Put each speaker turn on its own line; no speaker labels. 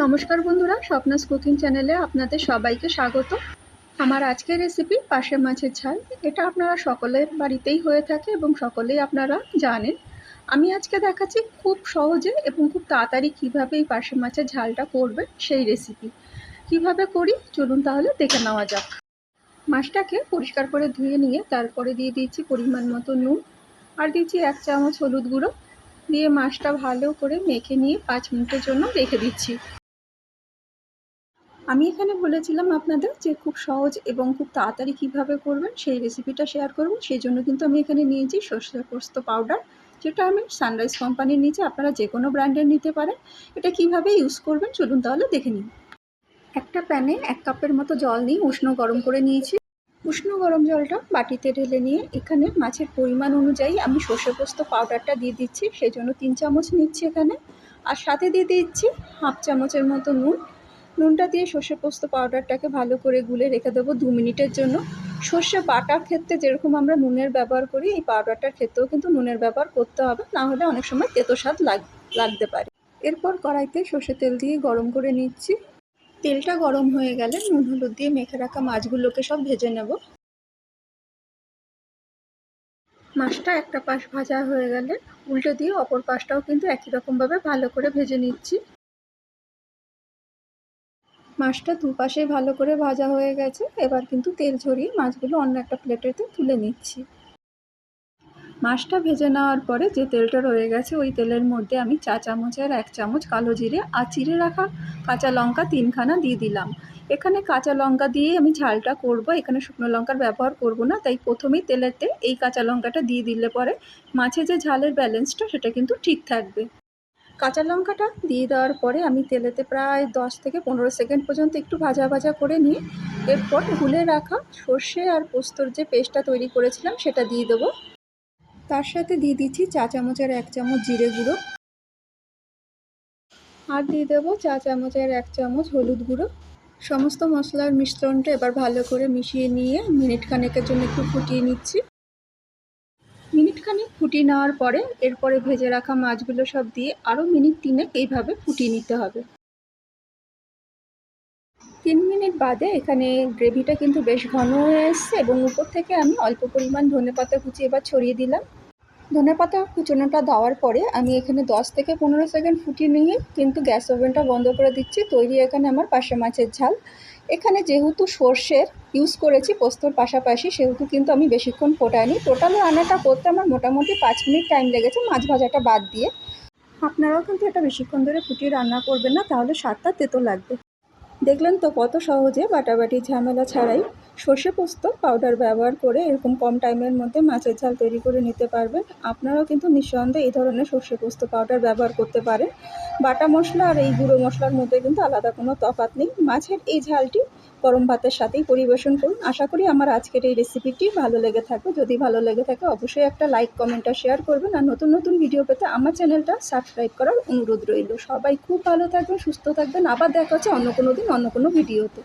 নমস্কার বন্ধুরা, স্বপ্নাস কুকিং চ্যানেলে আপনাদের সবাইকে স্বাগত। আমার আজকের রেসিপি পার্শে মাছের ঝাল। এটা আপনারা সকলের বাড়িতেই হয়ে থাকে এবং সকলেই আপনারা জানেন। আমি আজকে দেখাচ্ছি খুব সহজে এবং খুব তাড়াতাড়ি কীভাবে এই পার্শে মাছের ঝালটা করবেন সেই রেসিপি। কিভাবে করি চলুন তাহলে দেখে নেওয়া যাক। মাছটাকে পরিষ্কার করে ধুয়ে নিয়ে তারপরে দিয়ে দিচ্ছি পরিমাণ মতো নুন, আর দিচ্ছি 1 চামচ হলুদ গুঁড়ো, দিয়ে মাছটা ভালো করে মেখে নিয়ে 5 মিনিটের জন্য রেখে দিচ্ছি। আমি এখানে বলেছিলাম আপনাদের যে খুব সহজ এবং খুব তাড়াতাড়ি কিভাবে করবেন সেই রেসিপিটা শেয়ার করব। সেই জন্য কিন্তু আমি এখানে নিয়েছি সর্ষে পোস্ত পাউডার, যেটা আমি সানরাইজ কোম্পানির নিয়েছি। আপনারা যে কোনো ব্র্যান্ডের নিতে পারেন। এটা কিভাবে ইউজ করবেন চলুন তাহলে দেখে নিন। একটা প্যানে 1 কাপের মতো জল নিয়ে উষ্ণ গরম করে নিয়েছি। উষ্ণ গরম জলটা বাটিতে ঢেলে নিয়ে এখানে মাছের পরিমাণ অনুযায়ী আমি সর্ষে পোস্ত পাউডারটা দিয়ে দিচ্ছি। সেই জন্য 3 চামচ নিচ্ছি এখানে, আর সাথে দিয়ে দিচ্ছি হাফ চামচের মতো নুন। নুনটা দিয়ে সর্ষে পোস্ত পাউডারটাকে ভালো করে গুলে রেখে দেবো 2 মিনিটের জন্য। সর্ষে বাটার ক্ষেত্রে যেরকম আমরা নুনের ব্যবহার করি, এই পাউডারটার ক্ষেত্রেও কিন্তু নুনের ব্যবহার করতে হবে, না হলে অনেক সময় তেতো স্বাদ লাগতে পারে। এরপর কড়াইতে সর্ষে তেল দিয়ে গরম করে নিচ্ছি। তেলটা গরম হয়ে গেলে নুন হলুদ দিয়ে মেখে রাখা মাছগুলোকে সব ভেজে নেব। মাছটা একটা পাশ ভাজা হয়ে গেলে উল্টে দিয়ে অপর পাশটাও কিন্তু একই রকমভাবে ভালো করে ভেজে নিচ্ছি। মাছটা দুপাশেই ভালো করে ভাজা হয়ে গেছে। এবার কিন্তু তেল ঝরিয়ে মাছগুলো অন্য একটা প্লেটেতে তুলে নিচ্ছি। মাছটা ভেজে নেওয়ার পরে যে তেলটা রয়ে গেছে ওই তেলের মধ্যে আমি 1 চামচ কালো জিরে আর চিড়ে রাখা কাঁচা লঙ্কা 3খানা দিয়ে দিলাম। এখানে কাঁচা লঙ্কা দিয়ে আমি ঝালটা করব, এখানে শুকনো লঙ্কার ব্যবহার করব না, তাই প্রথমেই তেলেতে এই কাঁচা লঙ্কাটা দিয়ে দিলে পরে মাছে যে ঝালের ব্যালেন্সটা সেটা কিন্তু ঠিক থাকবে। কাঁচা লঙ্কাটা দিয়ে দেওয়ার পরে আমি তেলেতে প্রায় 10 থেকে 15 সেকেন্ড পর্যন্ত একটু ভাজা ভাজা করে নিয়ে এরপর গুলে রাখা সর্ষে আর পোস্তর যে পেস্টটা তৈরি করেছিলাম সেটা দিয়ে দেবো। তার সাথে দিয়ে দিচ্ছি 1 চামচ জিরে গুঁড়ো, আর দিয়ে দেবো 1 চামচ হলুদ গুঁড়ো। সমস্ত মশলার মিশ্রণটা এবার ভালো করে মিশিয়ে নিয়ে মিনিট খানেকের জন্য একটু ফুটিয়ে নিচ্ছি। মিনিট খানেক ফুটিয়ে নেওয়ার পরে এরপরে ভেজে রাখা মাছগুলো সব দিয়ে আরও মিনিট 3 এইভাবে ফুটিয়ে নিতে হবে। 3 মিনিট বাদে এখানে গ্রেভিটা কিন্তু বেশ ঘন হয়ে এসছে এবং উপর থেকে আমি অল্প পরিমাণ ধনেপাতা কুচি এবার ছড়িয়ে দিলাম। ধনেপাতা কুচোনোটা দেওয়ার পরে আমি এখানে 10 থেকে 15 সেকেন্ড ফুটিয়ে নিয়ে কিন্তু গ্যাস ওভেনটা বন্ধ করে দিচ্ছি। তৈরি এখানে আমার পার্শে মাছের ঝাল। এখানে যেহেতু সর্ষের ইউজ করেছি পোস্তর পাশাপাশি, সেহেতু কিন্তু আমি বেশিক্ষণ ফোটাইনি। টোটাল রান্নাটা করতে আমার মোটামুটি 5 মিনিট টাইম লেগেছে, মাছ ভাজাটা বাদ দিয়ে। আপনারাও কিন্তু এটা বেশিক্ষণ ধরে ফুটিয়ে রান্না করবেন না, তাহলে স্বাদটা তেতো লাগবে। দেখলেন তো কত সহজে বাটাবাটি ঝামেলা ছাড়াই সর্ষে পোস্ত পাউডার ব্যবহার করে এরকম কম টাইমের মধ্যে মাছের ঝাল তৈরি করে নিতে পারবেন। আপনারাও কিন্তু নিঃসন্দেহে এই ধরনের সর্ষে পোস্ত পাউডার ব্যবহার করতে পারেন। বাটা মশলা আর এই গুঁড়ো মশলার মধ্যে কিন্তু আলাদা কোনো তফাৎ নেই। মাছের এই ঝালটি গরম ভাতের সাথেই পরিবেশন করুন। আশা করি আমার আজকের এই রেসিপিটি ভালো লেগে থাকবে। যদি ভালো লেগে থাকে অবশ্যই একটা লাইক, কমেন্ট আর শেয়ার করবেন। আর নতুন নতুন ভিডিও পেতে আমার চ্যানেলটা সাবস্ক্রাইব করার অনুরোধ রইল। সবাই খুব ভালো থাকবেন, সুস্থ থাকবেন। আবার দেখা হচ্ছে অন্য কোনো দিন অন্য কোনো ভিডিওতে।